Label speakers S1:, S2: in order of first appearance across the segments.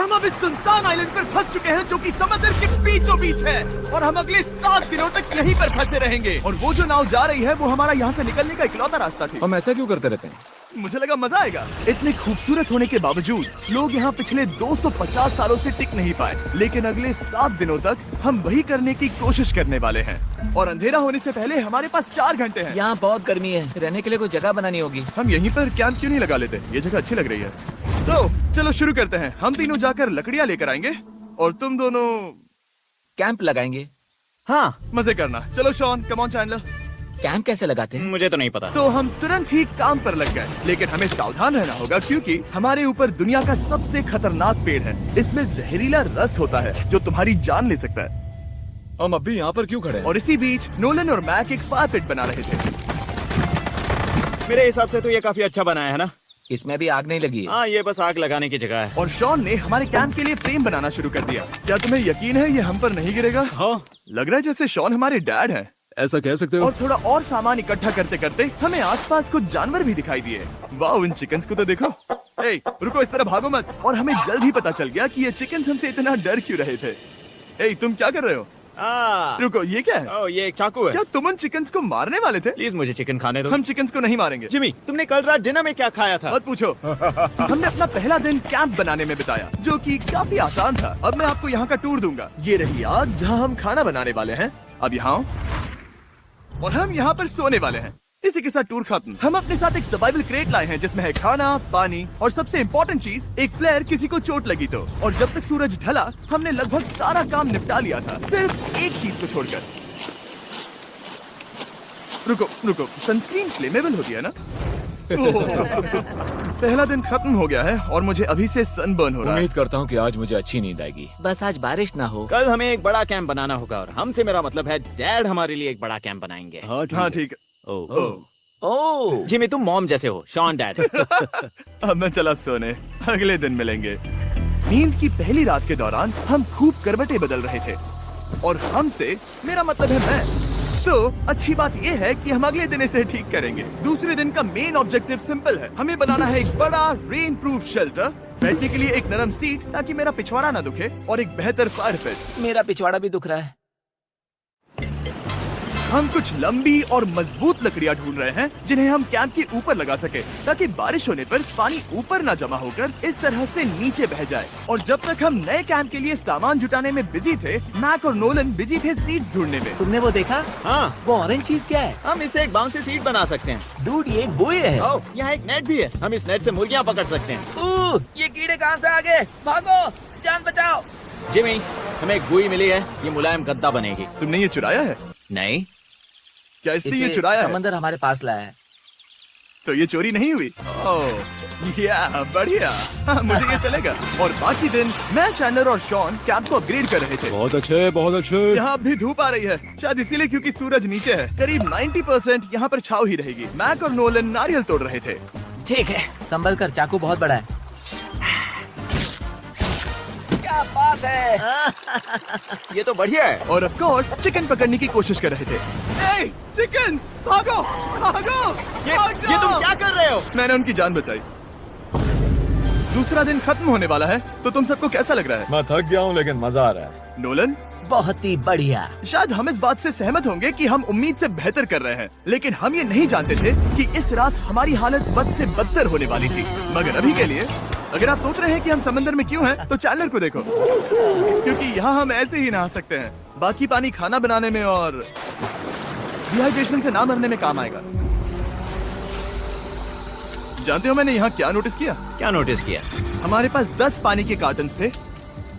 S1: हम अब इस सुनसान आइलैंड पर फंस चुके हैं जो कि समंदर के बीचों बीच है और हम अगले 7 दिनों तक यहीं पर फंसे रहेंगे। और वो जो नाव जा रही है वो हमारा यहाँ से निकलने का इकलौता रास्ता थी।
S2: हम ऐसा क्यों करते रहते हैं?
S1: मुझे लगा मजा आएगा। इतने खूबसूरत होने के बावजूद लोग यहाँ पिछले 250 सालों से टिक नहीं पाए, लेकिन अगले 7 दिनों तक हम वही करने की कोशिश करने वाले हैं। और अंधेरा होने से पहले हमारे पास 4 घंटे हैं।
S3: यहाँ बहुत गर्मी है, रहने के लिए कोई जगह बनानी होगी।
S1: हम यहीं पर कैंप क्यों नहीं लगा लेते? ये जगह अच्छी लग रही है। तो चलो शुरू करते हैं। हम तीनों जाकर लकड़ियाँ लेकर आएंगे और तुम दोनों
S3: कैंप लगाएंगे।
S1: हाँ, मजे करना। चलो Shawn, come on Chandler.
S3: Camp कैसे लगाते हैं?
S4: मुझे तो नहीं पता।
S1: तो हम तुरंत ही काम पर लग गए, लेकिन हमें सावधान रहना होगा क्योंकि हमारे ऊपर दुनिया का सबसे खतरनाक पेड़ है। इसमें जहरीला रस होता है जो तुम्हारी जान ले सकता है।
S2: हम अभी यहाँ पर क्यों खड़े हैं?
S1: और इसी बीच नोलन और मैक एक फायर पिट बना रहे थे।
S4: मेरे हिसाब से तो ये काफी अच्छा बनाया है ना?
S3: इसमें भी आग नहीं लगी है।
S4: हाँ, ये बस आग लगाने की जगह है।
S1: और शॉन ने हमारे कैंप के लिए फ्रेम बनाना शुरू कर दिया। क्या तुम्हें यकीन है ये हम पर नहीं गिरेगा?
S4: हाँ,
S1: लग रहा है जैसे शॉन हमारे डैड हैं।
S2: ऐसा कह सकते हो?
S1: और थोड़ा और सामान इकट्ठा करते करते हमें आसपास कुछ जानवर भी दिखाई दिए। वाह, इन चिकन्स को तो देखो। ए, रुको, इस तरह भागो मत। और हमें जल्द ही पता चल गया कि ये चिकन्स हमसे इतना डर क्यों रहे थे। ए, तुम क्या कर रहे हो? रुको, ये क्या है?
S4: ओ, ये एक चाकू है।
S1: क्या तुम उन चिकन्स को मारने वाले थे?
S4: प्लीज मुझे चिकन खाने दो।
S1: हम चिकन्स को नहीं मारेंगे।
S4: जिमी, तुमने कल रात डिनर में क्या खाया था?
S1: मत पूछो। हमने अपना पहला दिन कैंप बनाने में बिताया, जो कि काफी आसान था। अब मैं आपको यहाँ का टूर दूंगा। ये रही आग जहाँ हम खाना बनाने वाले हैं। अब यहाँ आओ। और हम यहाँ पर सोने वाले हैं। इसी के साथ टूर खत्म। हम अपने साथ एक सर्वाइवल क्रेट लाए हैं जिसमें है खाना, पानी और सबसे इम्पोर्टेंट चीज, एक फ्लेयर किसी को चोट लगी तो। और जब तक सूरज ढला हमने लगभग सारा काम निपटा लिया था, सिर्फ एक चीज को छोड़कर। रुको, सनस्क्रीन फ्लेमेबल होती है ना? पहला दिन खत्म हो गया है और मुझे अभी से सनबर्न हो रहा है।
S2: उम्मीद करता हूँ कि आज मुझे अच्छी नींद आएगी।
S3: बस आज बारिश ना हो।
S4: कल हमें एक बड़ा कैंप बनाना होगा और हमसे मेरा मतलब है डैड हमारे लिए एक बड़ा कैंप बनाएंगे।
S1: हाँ ठीक है।
S3: ओह,
S4: जिमी, तुम मॉम जैसे हो, शॉन डैड।
S1: अब मैं चला सोने, अगले दिन मिलेंगे। नींद की पहली रात के दौरान हम खूब करवटें बदल रहे थे और हमसे मेरा मतलब है मैं। तो अच्छी बात यह है कि हम अगले दिन इसे ठीक करेंगे। दूसरे दिन का मेन ऑब्जेक्टिव सिंपल है। हमें बनाना है एक बड़ा रेन प्रूफ शेल्टर, बैठने के लिए एक नरम सीट ताकि मेरा पिछवाड़ा ना दुखे और एक बेहतर फायर पिट।
S3: मेरा पिछवाड़ा भी दुख रहा है।
S1: हम कुछ लंबी और मजबूत लकड़ियां ढूंढ रहे हैं जिन्हें हम कैंप के ऊपर लगा सके ताकि बारिश होने पर पानी ऊपर ना जमा होकर इस तरह से नीचे बह जाए। और जब तक हम नए कैंप के लिए सामान जुटाने में बिजी थे, मैक और नोलन बिजी थे सीड्स ढूंढने में।
S3: तुमने वो देखा?
S4: हाँ,
S3: वो ऑरेंज चीज क्या है?
S4: हम इसे एक बाउंसी सीट बना सकते हैं।
S3: डूड, ये एक बुए है।
S4: ओह, यहाँ एक नेट भी है। हम इस नेट से मुर्गियाँ पकड़ सकते हैं।
S3: ये कीड़े कहाँ से आ गए? भागो, जान बचाओ।
S4: जिमी, हमें एक बुई मिली है। ये मुलायम गद्दा बनेगी।
S1: तुमने ये चुराया है?
S4: नहीं,
S1: क्या इसने ये
S3: इसे
S1: चुराया है?
S3: समंदर हमारे पास लाया है।
S1: तो ये चोरी नहीं हुई? ओह, या बढ़िया। मुझे ये चलेगा। और बाकी दिन मैं, चैंडलर और शॉन कैंप को अपग्रेड कर रहे थे।
S2: बहुत अच्छे, बहुत अच्छे।
S1: यहाँ भी धूप आ रही है, शायद इसीलिए क्योंकि सूरज नीचे है। करीब 90% यहाँ पर छाव ही रहेगी। मैक और नोलन नारियल तोड़ रहे थे।
S3: ठीक है, संभल कर, चाकू बहुत बड़ा है। क्या बात है?
S4: ये तो बढ़िया है।
S1: और ऑफ कोर्स चिकन पकड़ने की कोशिश कर रहे थे। ए, चिकन्स, भागो, भागो,
S4: ये तुम क्या कर रहे हो?
S1: मैंने उनकी जान बचाई। दूसरा दिन खत्म होने वाला है, तो तुम सबको कैसा लग रहा है?
S2: मैं थक गया हूँ लेकिन मजा आ रहा है।
S1: नोलन,
S3: बहुत ही बढ़िया।
S1: शायद हम इस बात से सहमत होंगे कि हम उम्मीद से बेहतर कर रहे हैं, लेकिन हम ये नहीं जानते थे कि इस रात हमारी हालत बद से बदतर होने वाली थी। मगर अभी के लिए, अगर आप सोच रहे हैं कि हम समंदर में क्यों हैं, तो चैंडलर को देखो, क्योंकि यहाँ हम ऐसे ही नहा सकते हैं। बाकी पानी खाना बनाने में और डिहाइड्रेशन से ना मरने में काम आएगा। जानते हो मैंने यहाँ क्या नोटिस किया?
S4: क्या नोटिस किया?
S1: हमारे पास 10 पानी के कार्टन्स थे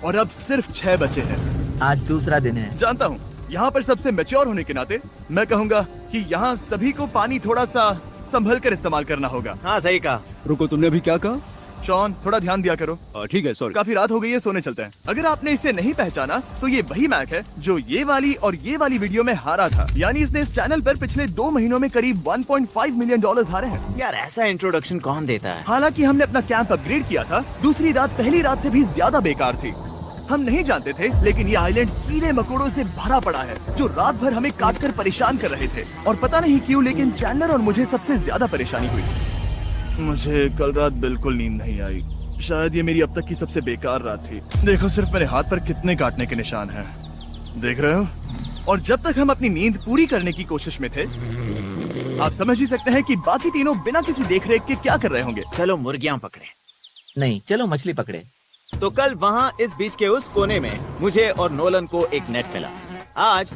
S1: और अब सिर्फ 6 बचे हैं।
S3: आज दूसरा दिन है।
S1: जानता हूँ, यहाँ पर सबसे मैच्योर होने के नाते मैं कहूँगा कि यहाँ सभी को पानी थोड़ा सा संभल कर इस्तेमाल करना होगा।
S4: हाँ, सही कहा।
S2: रुको, तुमने अभी क्या कहा?
S1: शॉन, थोड़ा ध्यान दिया करो।
S2: ठीक है, सॉरी।
S1: काफी रात हो गई है, सोने चलते हैं। अगर आपने इसे नहीं पहचाना तो ये वही मैक है जो ये वाली और ये वाली वीडियो में हारा था। यानी इसने इस चैनल पर पिछले 2 महीनों में करीब $1.5 मिलियन हारे हैं।
S4: यार, ऐसा इंट्रोडक्शन कौन देता है?
S1: हालांकि हमने अपना कैंप अपग्रेड किया था, दूसरी रात पहली रात से भी ज्यादा बेकार थी। हम नहीं जानते थे, लेकिन ये आइलैंड कीड़े मकोड़ों से भरा पड़ा है जो रात भर हमें काट कर परेशान कर रहे थे। और पता नहीं क्यों, लेकिन चैंडलर और मुझे सबसे ज्यादा परेशानी हुई। मुझे कल रात बिल्कुल नींद नहीं आई। शायद ये मेरी अब तक की सबसे बेकार रात थी। देखो सिर्फ मेरे हाथ पर कितने काटने के निशान हैं। देख रहे हो? और जब तक हम अपनी नींद पूरी करने की कोशिश में थे, आप समझ ही सकते हैं कि बाकी तीनों बिना किसी देखरेख के क्या कर रहे होंगे।
S4: चलो मुर्गियां पकड़े।
S3: नहीं, चलो मछली पकड़े।
S4: तो कल वहाँ इस बीच के उस कोने में मुझे और नोलन को एक नेट मिला। आज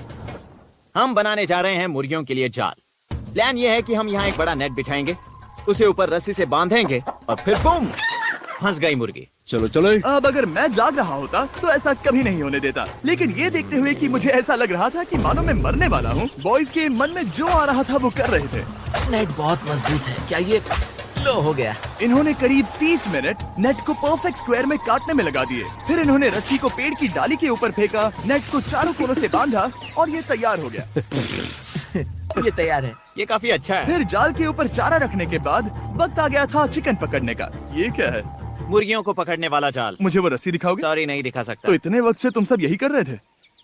S4: हम बनाने जा रहे हैं मुर्गियों के लिए जाल। प्लान ये है कि हम यहाँ एक बड़ा नेट बिछाएंगे, उसे ऊपर रस्सी से बांधेंगे और फिर बूम, फंस गई मुर्गी।
S2: चलो चलो।
S1: अब अगर मैं जाग रहा होता तो ऐसा कभी नहीं होने देता, लेकिन ये देखते हुए कि मुझे ऐसा लग रहा था कि मानो मैं मरने वाला हूँ, बॉयज के मन में जो आ रहा था वो कर रहे थे।
S3: नेट बहुत मजबूत है। क्या ये लो हो गया?
S1: इन्होंने करीब 30 मिनट नेट को परफेक्ट स्क्वायर में काटने में लगा दिए। फिर इन्होंने रस्सी को पेड़ की डाली के ऊपर फेंका, नेट को चारों कोनों से बांधा और ये तैयार हो गया।
S3: ये तैयार है।
S4: ये काफी अच्छा है।
S1: फिर जाल के ऊपर चारा रखने के बाद वक्त आ गया था चिकन पकड़ने का। ये क्या है?
S4: मुर्गियों को पकड़ने वाला जाल।
S1: मुझे वो रस्सी दिखाओगे?
S4: सॉरी, नहीं दिखा सकता।
S1: तो इतने वक्त से तुम सब यही कर रहे थे?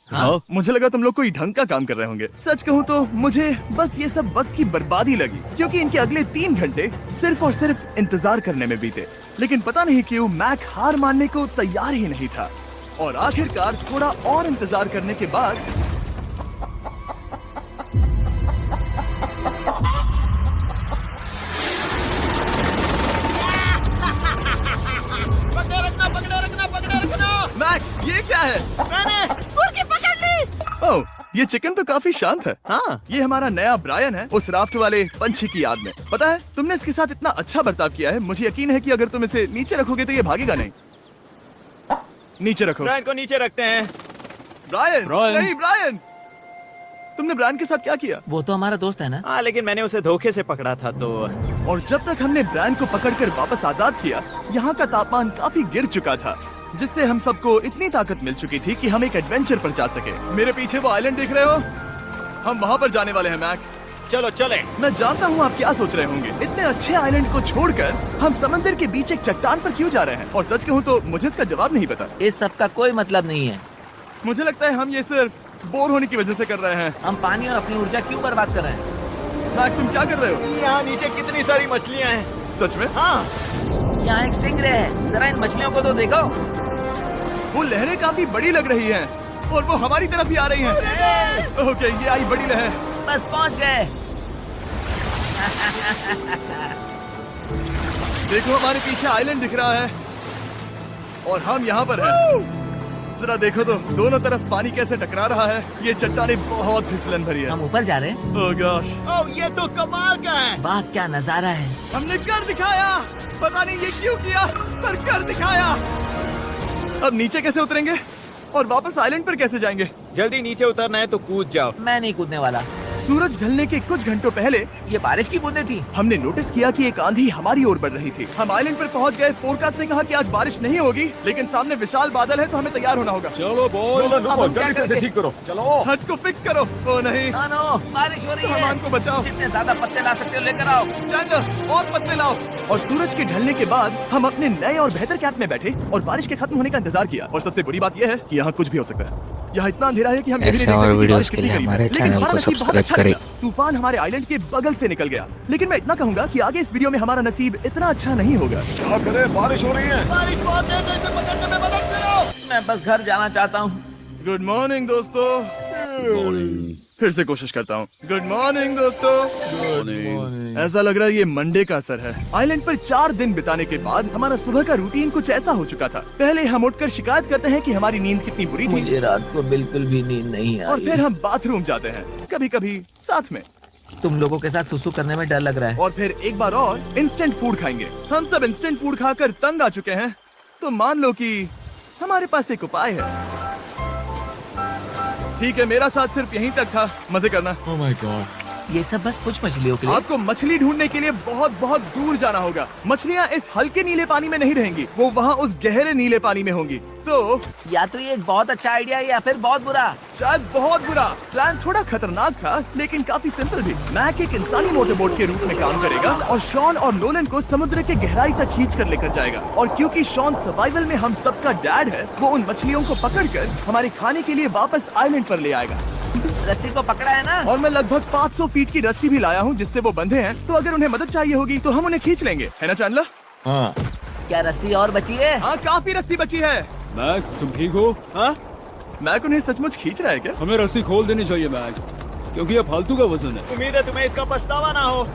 S4: हाँ?
S1: मुझे लगा तुम लोग कोई ढंग का काम कर रहे होंगे। सच कहूँ तो मुझे बस ये सब वक्त की बर्बादी लगी, क्योंकि इनके अगले 3 घंटे सिर्फ और सिर्फ इंतजार करने में बीते। लेकिन पता नहीं क्यों मैक हार मानने को तैयार ही नहीं था, और आखिरकार थोड़ा और इंतजार करने के बाद मैक, ये क्या है?
S4: मैंने मुर्गी पकड़ ली।
S1: ओह, ये चिकन तो काफी शांत है।
S4: हाँ,
S1: ये हमारा नया ब्रायन है, उस राफ्ट वाले पंछी की याद में। पता है, तुमने इसके साथ इतना अच्छा बर्ताव किया है, मुझे यकीन है कि अगर तुम इसे नीचे रखोगे तो ये भागेगा नहीं। नीचे रखो।
S4: ब्रायन को नीचे रखते हैं।
S1: Brian,
S2: Brian.
S1: नहीं ब्रायन। तुमने ब्रायन के साथ क्या किया?
S3: वो तो हमारा दोस्त है ना।
S4: हाँ, लेकिन मैंने उसे धोखे से पकड़ा था तो।
S1: और जब तक हमने ब्रायन को पकड़कर वापस आजाद किया, यहाँ का तापमान काफी गिर चुका था, जिससे हम सबको इतनी ताकत मिल चुकी थी कि हम एक एडवेंचर पर जा सके। मेरे पीछे वो आइलैंड देख रहे हो? हम वहाँ पर जाने वाले हैं मैक।
S4: चलो चले।
S1: मैं जानता हूँ आप क्या सोच रहे होंगे, इतने अच्छे आइलैंड को छोड़कर हम समंदर के बीच एक चट्टान पर क्यों जा रहे हैं? और सच कहूँ तो मुझे इसका जवाब नहीं पता।
S3: इस सब का कोई मतलब नहीं है।
S1: मुझे लगता है हम ये सिर्फ बोर होने की वजह से कर रहे हैं।
S3: हम पानी और अपनी ऊर्जा क्यों बर्बाद कर रहे हैं?
S1: मैक, तुम क्या कर रहे हो?
S4: यहाँ नीचे कितनी सारी मछलियाँ हैं।
S1: सच में?
S4: हाँ,
S3: यहाँ एक स्टिंगरे है। जरा इन मछलियों को तो देखो।
S1: वो लहरें काफी बड़ी लग रही हैं और वो हमारी तरफ ही आ रही हैं। ओके, ये आई बड़ी लहर।
S3: बस पहुँच गए।
S1: देखो, हमारे पीछे आइलैंड दिख रहा है और हम यहाँ पर हैं। जरा देखो तो दोनों तरफ पानी कैसे टकरा रहा है। ये चट्टानें बहुत फिसलन भरी है।
S3: हम ऊपर जा रहे हैं।
S1: ओह गॉश,
S4: ओह, ये तो कमाल का है।
S3: वाह, क्या नजारा है।
S1: हमने कर दिखाया। पता नहीं ये क्यों किया, पर कर दिखाया। अब नीचे कैसे उतरेंगे और वापस आइलैंड पर कैसे जाएंगे?
S4: जल्दी नीचे उतरना है तो कूद जाओ।
S3: मैं नहीं कूदने वाला।
S1: सूरज ढलने के कुछ घंटों पहले
S3: ये बारिश की बूंदें थी।
S1: हमने नोटिस किया कि एक आंधी हमारी ओर बढ़ रही थी। हम आइलैंड पर पहुंच गए। फोरकास्ट ने कहा कि आज बारिश नहीं होगी, लेकिन सामने विशाल बादल है तो हमें तैयार होना होगा।
S2: चलो बॉय,
S3: अब हम क्या
S2: जल्दी से इसे
S3: करेंगे?
S2: ठीक करो। चलो।
S1: हट को फिक्स करो। ओ नहीं,
S3: नो, बारिश हो रही है।
S1: सामान को बचाओ।
S3: जितने ज्यादा पत्ते ला सकते हो लेकर आओ।
S1: चैंडलर, और पत्ते लाओ। और सूरज के ढलने के बाद हम अपने नए और बेहतर कैंप में बैठे और बारिश के खत्म होने का इंतजार किया। और सबसे बुरी बात यह है कि यहाँ कुछ भी हो सकता है। यहाँ इतना अंधेरा है कि हम ये भी नहीं
S5: ऐसे
S1: देख
S5: और
S1: सकते कि
S5: वीडियोस
S1: बारिश
S5: के
S1: कितनी
S5: लिए
S1: करीब है।
S5: हमारे
S1: लेकिन
S5: चैनल
S1: हमारा
S5: को
S1: नसीब बहुत
S5: सब्सक्राइब
S1: अच्छा
S5: करें।
S1: निकला। तूफान हमारे आइलैंड के बगल से निकल गया, लेकिन मैं इतना कहूंगा कि आगे इस वीडियो में हमारा नसीब इतना अच्छा नहीं होगा।
S2: क्या करें, बारिश हो रही है।
S4: बारिश बहुत तेज है, इसे पकड़ने में मदद करो।
S3: मैं बस घर जाना चाहता हूँ।
S1: गुड मॉर्निंग दोस्तों। फिर से कोशिश करता हूँ। गुड मॉर्निंग दोस्तों। ऐसा लग रहा है ये मंडे का असर है। आइलैंड पर 4 दिन बिताने के बाद हमारा सुबह का रूटीन कुछ ऐसा हो चुका था। पहले हम उठकर शिकायत करते हैं कि हमारी नींद कितनी बुरी थी,
S3: मुझे रात को बिल्कुल भी नींद नहीं
S1: और
S3: आई।
S1: फिर हम बाथरूम जाते हैं, कभी कभी साथ में,
S3: तुम लोगों के साथ सुसु करने में डर लग रहा है।
S1: और फिर एक बार और इंस्टेंट फूड खाएंगे। हम सब इंस्टेंट फूड खाकर तंग आ चुके हैं, तो मान लो कि हमारे पास एक उपाय है। ठीक है, मेरा साथ सिर्फ यहीं तक था। मजे करना।
S2: Oh my God.
S3: ये सब बस कुछ मछलियों के लिए।
S1: आपको मछली ढूंढने के लिए बहुत बहुत दूर जाना होगा। मछलियाँ इस हल्के नीले पानी में नहीं रहेंगी, वो वहाँ उस गहरे नीले पानी में होंगी। तो
S3: या तो ये एक बहुत अच्छा आइडिया है या फिर बहुत बुरा।
S1: शायद बहुत बुरा। प्लान थोड़ा खतरनाक था, लेकिन काफी सिंपल भी। मैक एक इंसानी मोटरबोट के रूप में काम करेगा और शॉन और नोलन को समुद्र के गहराई तक खींच कर लेकर जाएगा। और क्योंकि शॉन सर्वाइवल में हम सबका डैड है, वो उन मछलियों को पकड़कर हमारे खाने के लिए वापस आइलैंड पर ले आएगा।
S3: रस्सी को पकड़ा है ना?
S1: और मैं लगभग 500 फीट की रस्सी भी लाया हूँ जिससे वो बंधे हैं, तो अगर उन्हें मदद चाहिए होगी तो हम उन्हें खींच लेंगे, है ना चैंडलर?
S2: हाँ।
S3: क्या रस्सी और बची है?
S1: हाँ काफी रस्सी बची है।
S2: मैक, तुम ठीक हो?
S1: हाँ मैक उन्हें सचमुच खींच रहा है क्या?
S2: हमें रस्सी खोल देनी चाहिए मैक, क्योंकि ये फालतू का वजन है।
S4: उम्मीद है तुम्हें इसका पछतावा ना हो।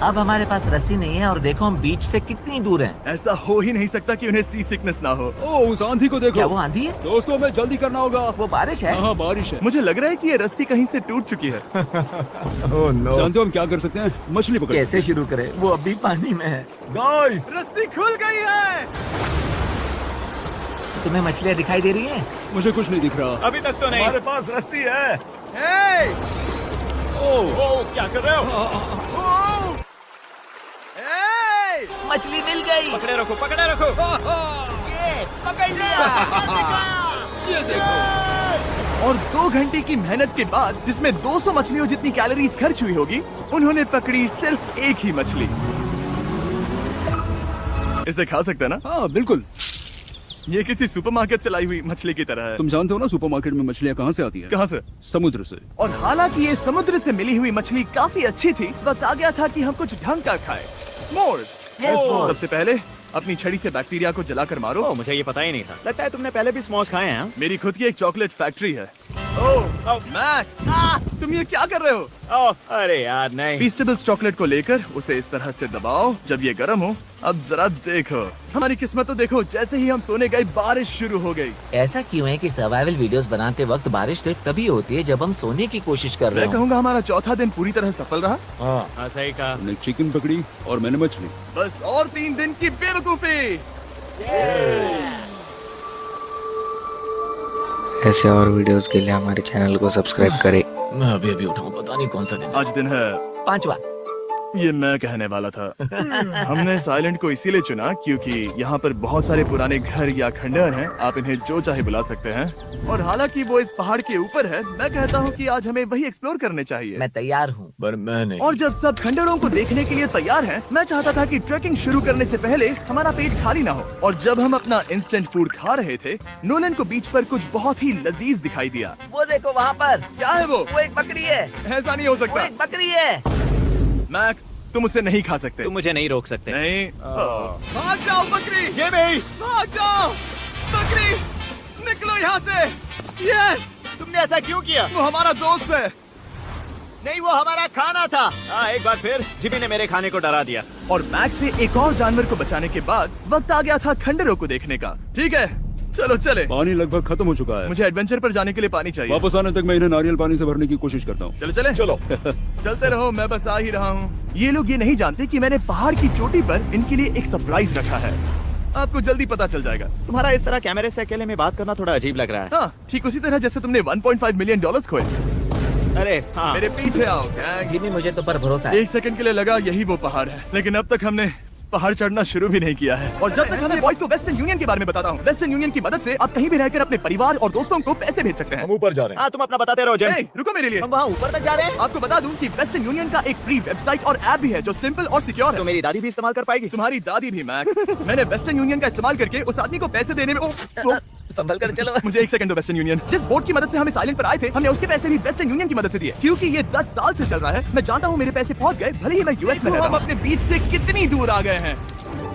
S3: अब हमारे पास रस्सी नहीं है और देखो हम बीच से कितनी दूर हैं।
S1: ऐसा हो ही नहीं सकता कि उन्हें सी सिकनेस ना हो।
S2: ओह, उस आंधी को देखो।
S3: क्या वो आंधी है?
S2: दोस्तों, हमें जल्दी करना होगा।
S3: वो बारिश है?
S2: हाँ, बारिश है।
S1: मुझे लग रहा है कि ये रस्सी कहीं से टूट चुकी है।
S2: जानते हो हम क्या कर सकते हैं? मछली पकड़ सकते
S3: कैसे शुरू करें? वो अभी पानी में है।
S2: गाइस,
S1: रस्सी खुल गई है।
S3: तुम्हें मछलियाँ दिखाई दे रही हैं?
S2: मुझे कुछ नहीं दिख रहा।
S4: अभी तक तो नहीं।
S2: हमारे पास रस्सी है।
S1: हे!
S4: ओह, क्या कर रहे हो?
S1: ओह! हे!
S3: मछली मिल गई।
S4: पकड़े रखो, पकड़े रखो।
S3: ये पकड़ लिया।
S2: ये देखो।
S1: और 2 घंटे की मेहनत के बाद, जिसमें 200 मछलियों जितनी कैलोरीज खर्च हुई होगी, उन्होंने पकड़ी सिर्फ एक ही मछली। इसे खा सकते हैं ना?
S2: हाँ, बिल्कुल।
S1: ये किसी सुपरमार्केट से लाई हुई मछली की तरह है।
S2: तुम जानते हो ना सुपरमार्केट में मछलियाँ कहाँ से आती है?
S1: कहाँ से?
S2: समुद्र से।
S1: और हालांकि ये समुद्र से मिली हुई मछली काफी अच्छी थी, वक्त आ गया था कि हम कुछ ढंग का खाएं। S'mores। सबसे पहले अपनी छड़ी से बैक्टीरिया को जलाकर मारो।
S4: ओह, मुझे ये पता ही नहीं था। लगता है तुमने पहले भी स्मोक्स खाए हैं। हाँ?
S1: मेरी खुद की एक चॉकलेट फैक्ट्री है। ओह मैक, तुम ये क्या कर रहे हो?
S4: ओह, अरे यार नहीं।
S1: फीस्टेबल्स चॉकलेट को लेकर उसे इस तरह से दबाओ जब ये गर्म हो। अब जरा देखो, हमारी किस्मत तो देखो, जैसे ही हम सोने गए बारिश शुरू हो गई।
S3: ऐसा क्यों है कि सर्वाइवल वीडियोस बनाते वक्त बारिश सिर्फ तभी होती है जब हम सोने की कोशिश कर रहे
S1: मैं
S3: हो?
S1: कहूँगा हमारा चौथा दिन पूरी तरह सफल रहा।
S4: हाँ, सही कहा।
S2: तुमने चिकन पकड़ी और मैंने मछली।
S1: बस और 3 दिन की बेवकूफी।
S5: ऐसे और वीडियोस के लिए हमारे चैनल को सब्सक्राइब करें।
S3: मैं अभी उठाऊं, पता नहीं कौन सा दिन।
S1: आज दिन है
S3: 5वां।
S1: ये मैं कहने वाला था। हमने साइलेंट को इसीलिए चुना क्योंकि यहाँ पर बहुत सारे पुराने घर या खंडहर हैं। आप इन्हें जो चाहे बुला सकते हैं। और हालांकि वो इस पहाड़ के ऊपर है, मैं कहता हूँ कि आज हमें वही एक्सप्लोर करने चाहिए।
S3: मैं तैयार हूँ।
S2: पर मैं नहीं।
S1: और जब सब खंडहरों को देखने के लिए तैयार हैं, मैं चाहता था कि ट्रैकिंग शुरू करने से पहले हमारा पेट खाली ना हो। और जब हम अपना इंस्टेंट फूड खा रहे थे, नोलन को बीच पर कुछ बहुत ही लजीज दिखाई दिया।
S3: वो देखो वहाँ पर।
S1: क्या है वो?
S3: वो एक बकरी है।
S1: ऐसा नहीं हो
S3: वो
S1: सकता।
S3: एक बकरी है।
S1: मैक, तुम उसे नहीं खा सकते।
S4: तुम मुझे नहीं रोक सकते।
S1: नहीं। भाग जाओ बकरी।
S4: ये भी।
S1: भाग जाओ बकरी, निकलो यहाँ से। यस,
S4: तुमने ऐसा क्यों किया?
S1: वो हमारा दोस्त है।
S4: नहीं, वो हमारा खाना था। हाँ, एक बार फिर जिमी ने मेरे खाने को डरा दिया।
S1: और मैक से एक और जानवर को बचाने के बाद वक्त आ गया था खंडहरों को देखने का। ठीक है, चलो चले।
S2: पानी लगभग खत्म हो चुका है।
S1: मुझे एडवेंचर पर जाने के लिए पानी चाहिए।
S2: वापस आने तक मैं इन्हें नारियल पानी से भरने की कोशिश करता हूँ।
S1: चलो चले।
S2: चलो।
S1: चलते रहो, मैं बस आ ही रहा हूँ। ये लोग ये नहीं जानते कि मैंने पहाड़ की चोटी पर इनके लिए एक सरप्राइज रखा है। आपको जल्दी पता चल जाएगा।
S4: तुम्हारा इस तरह कैमरे से अकेले में बात करना थोड़ा अजीब लग रहा है।
S1: हाँ, ठीक उसी तरह जैसे तुमने 1.5 मिलियन डॉलर्स खोए।
S4: अरे हाँ।
S1: मेरे पीछे आओ गैंग।
S3: जिमी, मुझे तो पर भरोसा है।
S1: 1 सेकंड के लिए लगा यही वो पहाड़ है, लेकिन अब तक हमने पहाड़ चढ़ना शुरू भी नहीं किया है। और जब तक हमें बॉयज को वेस्टर्न यूनियन के बारे में बताता हूँ। वेस्टर्न यूनियन की मदद से आप कहीं भी रहकर अपने परिवार और दोस्तों को पैसे भेज सकते हैं।
S2: हम ऊपर जा रहे हैं।
S4: हाँ, तुम अपना बताते रहो जेम।
S1: Hey, रुको मेरे लिए।
S4: हम वहाँ ऊपर तक जा रहे हैं।
S1: आपको बता दूं कि वेस्टर्न यूनियन का एक फ्री वेबसाइट और ऐप भी है जो सिंपल और सिक्योर
S4: तो
S1: है।
S4: मेरी दादी भी इस्तेमाल कर पाएगी।
S1: तुम्हारी दादी भी मैक। मैंने वेस्टर्न यूनियन का इस्तेमाल करके उस आदमी को पैसे देने में
S3: संभल कर चलो।
S1: मुझे 1 सेकंड दो। वेस्टर्न यूनियन जिस बोट की मदद से हमें साइलेंट पर आए थे, हमने उसके पैसे भी वेस्टर्न यूनियन की मदद से दिए, क्योंकि ये 10 साल से चल रहा है। मैं जानता हूँ मेरे पैसे पहुँच गए, भले ही मैं यूएस में रहता हूँ। हम अपने बीच से कितनी दूर आ गए हैं।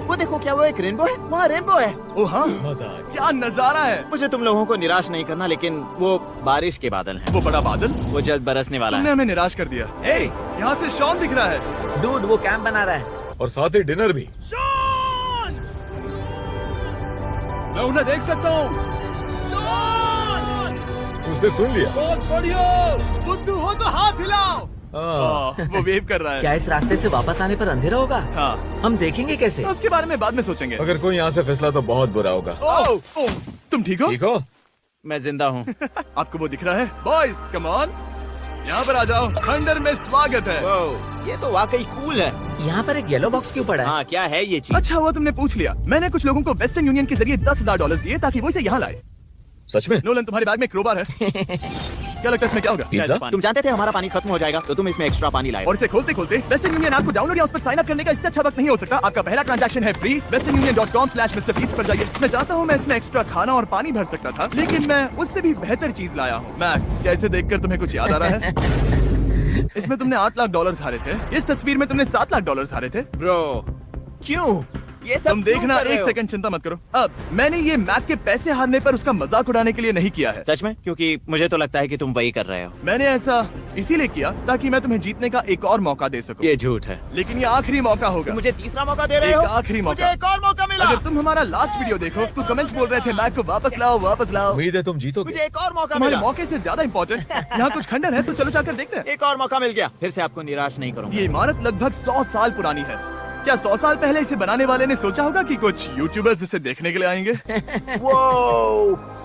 S4: वो देखो, क्या वो एक रेनबो है? वहाँ रेनबो है।
S1: ओ हाँ, क्या नजारा है।
S4: मुझे तुम लोगों को निराश नहीं करना, लेकिन वो बारिश के बादल हैं।
S1: वो बड़ा बादल,
S4: वो जल्द बरसने वाला
S1: तुमने
S4: है।
S1: हमें निराश कर दिया। ए, यहाँ से शॉन दिख रहा है।
S3: डूड, वो कैंप बना रहा है।
S2: और साथ ही डिनर भी।
S1: शॉन!
S2: मैं उन्हें देख सकता हूँ।
S1: शॉन!
S2: उसने सुन लिया।
S1: बहुत बढ़िया। बुद्धू हो तो हाथ हिलाओ। वो वेव कर रहा है।
S3: क्या इस रास्ते से वापस आने पर अंधेरा होगा?
S1: हाँ,
S3: हम देखेंगे कैसे?
S1: उसके बारे में बाद में सोचेंगे।
S2: अगर कोई यहाँ से फिसला तो बहुत बुरा होगा।
S1: ओह, तुम ठीक हो?
S2: ठीक हो?
S4: मैं जिंदा हूँ।
S1: आपको वो दिख रहा है? बॉयज कम ऑन, यहाँ पर आ जाओ। खंडर में स्वागत है।
S4: वाह, ये तो वाकई कूल है।
S3: यहाँ पर एक येलो बॉक्स क्यों पड़ा है?
S4: हाँ, क्या है ये चीज?
S1: अच्छा हुआ तुमने पूछ लिया। मैंने कुछ लोगों को वेस्टर्न यूनियन के जरिए $10,000 दिए ताकि वो इसे यहाँ लाए।
S2: सच में?
S1: नोलन, तुम्हारे बैग में क्रोबार है। क्या लगता है इसमें क्या होगा?
S2: पिज्जा?
S4: तुम जानते थे हमारा पानी खत्म हो जाएगा, तो तुम इसमें एक्स्ट्रा पानी लाए।
S1: और इसे खोलते खोलते वेस्टर्न यूनियन ऐप को डाउनलोड या उस पर साइन अप करने का इससे अच्छा वक्त नहीं हो सकता। आपका पहला ट्रांजैक्शन है फ्री। westernunion.com/MrBeast पर जाइए। मैं चाहता हूँ मैं इसमें एक्स्ट्रा खाना और पानी भर सकता था, लेकिन मैं उससे भी बेहतर चीज लाया हूँ। मैक, क्या इसे देखकर तुम्हें कुछ याद आ रहा है? इसमें तुमने $8 लाख हारे थे। इस तस्वीर में तुमने $7 लाख हारे थे।
S4: ब्रो, क्यों? ये सब
S1: तुम
S4: क्यों
S1: देखना,
S4: कर रहे
S1: एक
S4: हो?
S1: सेकंड चिंता मत करो। अब मैंने ये मैक के पैसे हारने पर उसका मजाक उड़ाने के लिए नहीं किया है।
S4: सच में? क्योंकि मुझे तो लगता है कि तुम वही कर रहे हो।
S1: मैंने ऐसा इसीलिए किया ताकि मैं तुम्हें जीतने का एक और मौका दे सकूं।
S4: ये झूठ है।
S1: लेकिन ये आखिरी मौका होगा।
S4: तुम मुझे तीसरा मौका दे रहे
S1: एक
S4: हो?
S1: आखिरी
S4: मुझे
S1: मौका।
S4: एक और मौका मिला।
S1: अगर तुम हमारा लास्ट वीडियो देखो तो कमेंट्स बोल रहे थे मैक को वापस लाओ, वापस लाओ।
S6: उम्मीद है तुम जीतोगे।
S4: मुझे एक और मौका
S1: तुम्हारे
S4: मिला।
S1: मौके से ज्यादा इम्पोर्टेंट यहाँ कुछ खंडर है, तो चलो जाकर देखते हैं।
S4: एक और मौका मिल गया। फिर से आपको निराश नहीं करूंगा।
S1: ये इमारत लगभग 100 साल पुरानी है। क्या 100 साल पहले इसे बनाने वाले ने सोचा होगा कि कुछ यूट्यूबर्स इसे देखने के लिए आएंगे?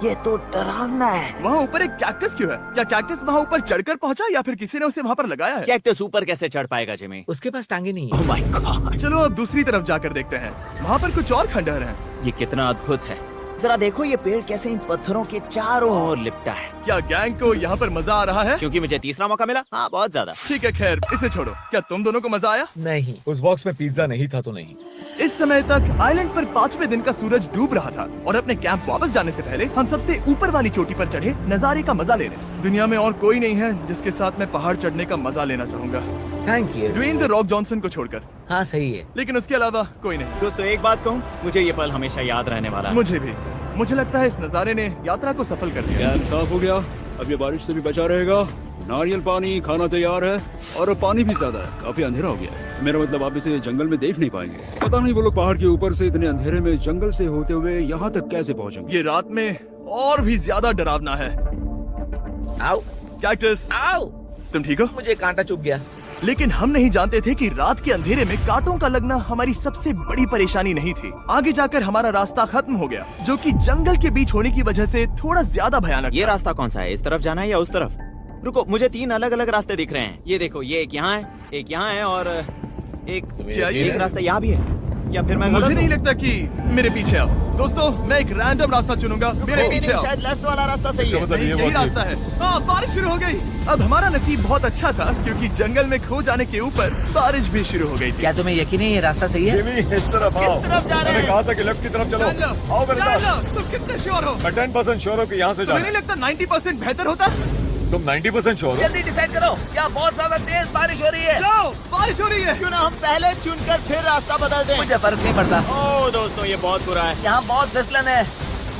S4: ये तो डरावना है।
S1: वहाँ ऊपर एक कैक्टस क्यों है? क्या कैक्टस वहाँ ऊपर चढ़कर पहुँचा या फिर किसी ने उसे वहाँ पर लगाया है?
S4: कैक्टस ऊपर कैसे चढ़ पाएगा जिमी?
S3: उसके पास टांगे नहीं है।
S4: ओह माय गॉड,
S1: चलो अब दूसरी तरफ जाकर देखते हैं। वहाँ पर कुछ और खंडहर हैं।
S4: ये कितना अद्भुत है। जरा देखो ये पेड़ कैसे इन पत्थरों के चारों ओर लिपटा है।
S1: क्या गैंग को यहाँ पर मजा आ रहा है?
S4: क्योंकि मुझे तीसरा मौका मिला। हाँ, बहुत ज्यादा।
S1: ठीक है, खैर इसे छोड़ो। क्या तुम दोनों को मजा आया?
S3: नहीं।
S6: उस बॉक्स में पिज्जा नहीं था तो नहीं।
S1: इस समय तक आइलैंड पर 5वें दिन का सूरज डूब रहा था और अपने कैंप वापस जाने से पहले हम सबसे ऊपर वाली चोटी पर चढ़े नजारे का मजा ले रहे। दुनिया में और कोई नहीं है जिसके साथ मैं पहाड़ चढ़ने का मजा लेना चाहूंगा,
S3: thank you.
S1: Dwayne the Rock Johnson को छोड़कर।
S3: हाँ सही है।
S1: लेकिन उसके अलावा कोई नहीं।
S4: दोस्तों एक बात कहूँ, मुझे ये पल हमेशा याद रहने वाला है।
S1: मुझे भी। मुझे लगता है इस नजारे ने यात्रा को सफल कर दिया।
S2: कैंप साफ हो गया, अब ये बारिश से भी बचा रहेगा। नारियल पानी, खाना तैयार है और पानी भी ज्यादा है। काफी अंधेरा हो गया है। मेरा मतलब आप इसे जंगल में देख नहीं पाएंगे। पता नहीं वो लोग पहाड़ के ऊपर से इतने अंधेरे में जंगल से होते हुए यहाँ तक कैसे पहुँचेंगे।
S1: ये रात में और भी ज्यादा डरावना है।
S3: आओ
S1: कैक्टस,
S3: आओ,
S1: तुम ठीक हो?
S3: मुझे कांटा चुभ गया।
S1: लेकिन हम नहीं जानते थे कि रात के अंधेरे में कांटों का लगना हमारी सबसे बड़ी परेशानी नहीं थी। आगे जाकर हमारा रास्ता खत्म हो गया, जो कि जंगल के बीच होने की वजह से थोड़ा ज्यादा भयानक
S4: ये
S1: था।
S4: रास्ता कौन सा है? इस तरफ जाना है या उस तरफ? रुको, मुझे 3 अलग अलग रास्ते दिख रहे हैं। ये देखो, ये एक यहाँ है, एक यहाँ है और
S1: क्या ये
S4: एक रास्ता यहाँ भी है। या फिर मैं
S1: मुझे
S4: गलत
S1: नहीं
S4: हूँ?
S1: लगता कि मेरे पीछे आओ। दोस्तों, मैं एक रैंडम रास्ता चुनूंगा, मेरे
S4: नहीं,
S1: पीछे आओ।
S4: शायद लेफ्ट वाला रास्ता सही है।
S1: नहीं, यही रास्ता है। हाँ, बारिश शुरू हो गई। अब हमारा नसीब बहुत अच्छा था क्योंकि जंगल में खो जाने के ऊपर बारिश भी शुरू हो गई थी।
S3: क्या तुम्हें यकीन है ये रास्ता सही है?
S6: जिमी, इस तरफ आओ।
S4: किस तरफ जा रहे
S6: मैंने
S4: हैं?
S6: कहा था कि लेफ्ट की तरफ चलो।
S1: जान लो,
S6: आओ मेरे
S1: जान
S6: साथ।
S1: लो, तुम कितने श्योर हो?
S6: मैं 10% श्योर हूँ कि यहाँ से
S1: तुम्हें
S6: जाना।
S1: नहीं लगता 90% बेहतर होता?
S6: तुम 90% श्योर हो?
S3: जल्दी डिसाइड करो। क्या बहुत ज्यादा तेज बारिश हो रही है?
S1: जाओ, बारिश हो रही है।
S4: क्यों ना हम पहले चुनकर फिर रास्ता बदल दें?
S3: मुझे फर्क नहीं पड़ता।
S4: ओह दोस्तों, ये बहुत बुरा है।
S3: यहाँ बहुत फिसलन है।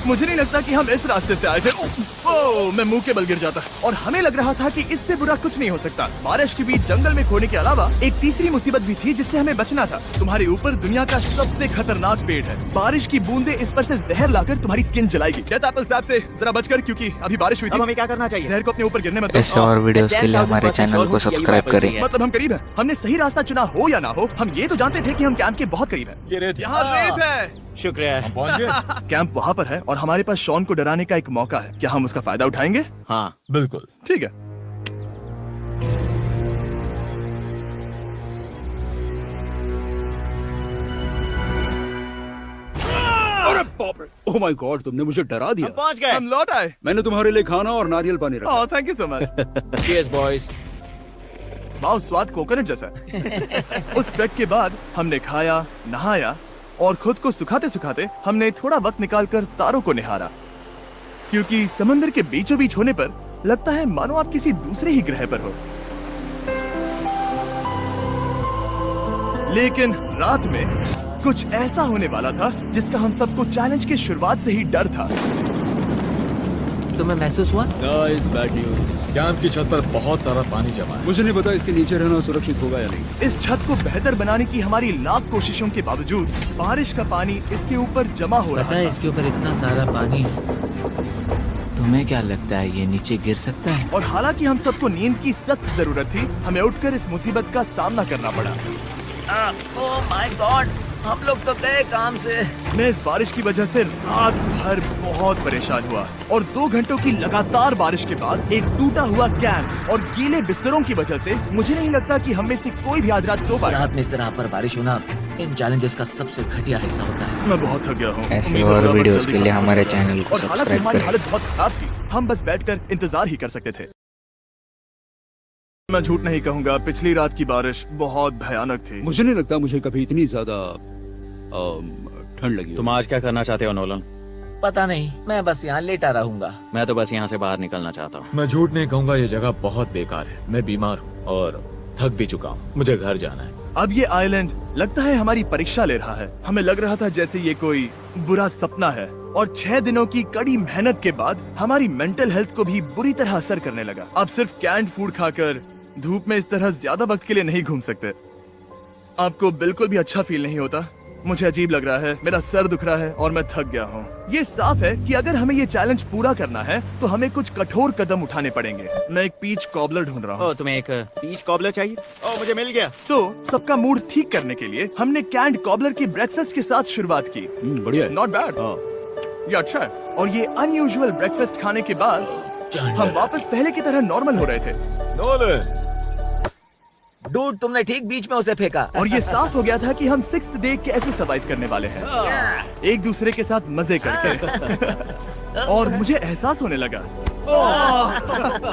S1: मुझे नहीं लगता कि हम इस रास्ते से आए थे। ओह, मैं मुंह के बल गिर जाता और हमें लग रहा था कि इससे बुरा कुछ नहीं हो सकता। बारिश के बीच जंगल में खोने के अलावा एक तीसरी मुसीबत भी थी जिससे हमें बचना था। तुम्हारे ऊपर दुनिया का सबसे खतरनाक पेड़ है। बारिश की बूंदें इस पर से जहर लाकर तुम्हारी स्किन जलाएगी। डेथ एप्पल सैप से जरा बचकर, क्योंकि अभी बारिश हुई
S4: अब
S1: थी।
S4: हमें क्या करना चाहिए?
S1: जहर को अपने ऊपर गिरने मत दो।
S5: ऐसे और वीडियोस के लिए हमारे चैनल को सब्सक्राइब करें।
S1: मतलब हम करीब हैं। हमने सही रास्ता चुना हो या ना हो, हम ये तो जानते थे कि हम कैंप के बहुत करीब हैं।
S6: ये रेत है।
S1: यहाँ रेत है।
S4: शुक्रिया।
S6: हम पहुँच गए।
S1: कैंप वहाँ पर है और हमारे पास शॉन को डराने का एक मौका है। क्या हम उसका फायदा उठाएंगे?
S4: हाँ,
S6: बिल्कुल।
S1: ठीक है।
S2: अरे बाप रे, ओह माय गॉड, तुमने मुझे डरा
S4: हम
S2: दिया।
S4: पहुंच गए।
S1: हम लौट आए।
S2: मैंने तुम्हारे लिए खाना और नारियल पानी रखा।
S1: Oh, thank you so much.
S4: Cheers boys.
S1: वाह, स्वाद कोकोनट जैसा है। उस ट्रैक के बाद हमने खाया, नहाया और खुद को सुखाते सुखाते हमने थोड़ा वक्त निकालकर तारों को निहारा, क्योंकि समंदर के बीचों बीच होने पर लगता है मानो आप किसी दूसरे ही ग्रह पर हो। लेकिन रात में कुछ ऐसा होने वाला था जिसका हम सबको चैलेंज के शुरुआत से ही डर था।
S3: तुम्हें महसूस हुआ?
S2: Guys, bad news.
S6: कैंप की छत पर बहुत सारा पानी जमा है।
S2: मुझे नहीं पता इसके नीचे रहना सुरक्षित होगा या नहीं।
S1: इस छत को बेहतर बनाने की हमारी लाख कोशिशों के बावजूद बारिश का पानी इसके ऊपर जमा हो
S3: पता
S1: रहा
S3: है
S1: था।
S3: इसके ऊपर इतना सारा पानी है। तुम्हें क्या लगता है ये नीचे गिर सकता है?
S1: और हालांकि हम सबको नींद की सख्त जरूरत थी, हमें उठकर इस मुसीबत का सामना करना पड़ा।
S3: ओह माय गॉड, हम लोग तो गए काम से।
S1: मैं इस बारिश की वजह से रात भर बहुत परेशान हुआ और 2 घंटों की लगातार बारिश के बाद एक टूटा हुआ कैंप और गीले बिस्तरों की वजह से मुझे नहीं लगता कि हम में से कोई भी आज रात सो पाया।
S3: रात में इस तरह पर बारिश होना इन चैलेंजेस का सबसे घटिया हिस्सा होता है।
S1: मैं बहुत थक गया हूँ।
S5: ऐसे
S1: उम्मीद
S5: और
S1: है
S5: वीडियोस
S1: जल्दी
S5: के लिए
S1: खत्म
S5: हमारे
S1: हो जाए।
S5: चैनल को
S1: और हालांकि
S5: सब्सक्राइब
S1: हमारी
S5: करें।
S1: हालत बहुत खराब थी, हम बस बैठकर इंतजार ही कर सकते थे। मैं झूठ नहीं कहूँगा, पिछली रात की बारिश बहुत भयानक थी।
S2: मुझे नहीं लगता मुझे कभी इतनी ज्यादा ठंड लगी हो।
S4: तुम आज क्या करना चाहते हो नोलन?
S3: पता नहीं, मैं बस यहाँ लेटा रहूंगा।
S4: मैं तो बस यहाँ से बाहर निकलना चाहता हूँ।
S6: मैं झूठ नहीं कहूँगा, ये जगह बहुत बेकार है। मैं बीमार हूँ और थक भी चुका हूँ, मुझे घर जाना है।
S1: अब ये आइलैंड लगता है हमारी परीक्षा ले रहा है। हमें लग रहा था जैसे ये कोई बुरा सपना है, और 6 दिनों की कड़ी मेहनत के बाद हमारी मेंटल हेल्थ को भी बुरी तरह असर करने लगा। अब सिर्फ कैंड फूड खाकर धूप में इस तरह ज्यादा वक्त के लिए नहीं घूम सकते। आपको बिल्कुल भी अच्छा फील नहीं होता? मुझे अजीब लग रहा है, मेरा सर दुख रहा है और मैं थक गया हूँ। ये साफ है कि अगर हमें ये चैलेंज पूरा करना है तो हमें कुछ कठोर कदम उठाने पड़ेंगे। मैं एक पीच कॉबलर ढूंढ रहा हूँ।
S4: ओ, तुम्हें एक पीच कॉबलर चाहिए? ओ, मुझे मिल गया।
S1: तो सबका मूड ठीक करने के लिए हमने कैंड कॉबलर की ब्रेकफास्ट के साथ शुरुआत की।
S2: बढ़िया है।
S1: नॉट बैड, ये अच्छा है। और ये अनयूजुअल ब्रेकफास्ट खाने के बाद हम वापस पहले की तरह नॉर्मल हो रहे थे।
S6: नोलन,
S3: डूड, तुमने ठीक बीच में उसे फेंका।
S1: और ये साफ हो गया था कि हम 6th डे कैसे सरवाइव करने वाले हैं, एक दूसरे के साथ मजे करके। और मुझे एहसास होने लगा,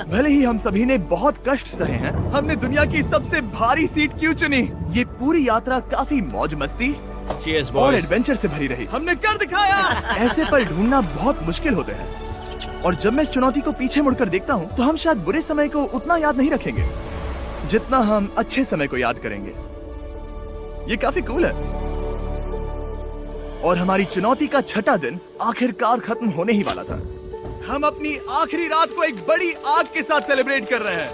S1: भले ही हम सभी ने बहुत कष्ट सहे हैं, हमने दुनिया की सबसे भारी सीट क्यों चुनी। ये पूरी यात्रा काफी मौज मस्ती
S4: Cheers,
S1: और
S4: boys.
S1: एडवेंचर से भरी रही। हमने कर दिखाया। ऐसे पल ढूंढना बहुत मुश्किल होते हैं, और जब मैं इस चुनौती को पीछे मुड़कर देखता हूँ तो हम शायद बुरे समय को उतना याद नहीं रखेंगे जितना हम अच्छे समय को याद करेंगे। ये काफी कूल है। और हमारी चुनौती का 6ठा दिन आखिरकार खत्म होने ही वाला था। हम अपनी आखिरी रात को एक बड़ी आग के साथ सेलिब्रेट कर रहे हैं,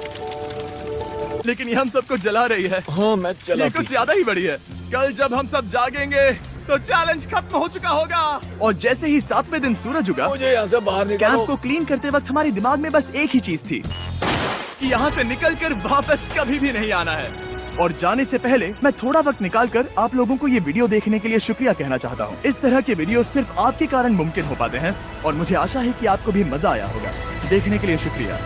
S1: लेकिन ये हम सबको जला रही है।
S6: हाँ मैं चला।
S1: ये कुछ ज्यादा ही बड़ी है। कल जब हम सब जागेंगे तो चैलेंज खत्म हो चुका होगा। और जैसे ही 7वें दिन सूरज उगा,
S6: मुझे यहाँ से बाहर
S1: कैंप
S6: निकालो।
S1: को क्लीन करते वक्त हमारे दिमाग में बस एक ही चीज थी कि यहाँ से निकलकर वापस कभी भी नहीं आना है। और जाने से पहले मैं थोड़ा वक्त निकालकर आप लोगों को ये वीडियो देखने के लिए शुक्रिया कहना चाहता हूँ। इस तरह के वीडियो सिर्फ आपके कारण मुमकिन हो पाते हैं, और मुझे आशा है कि आपको भी मजा आया होगा। देखने के लिए शुक्रिया।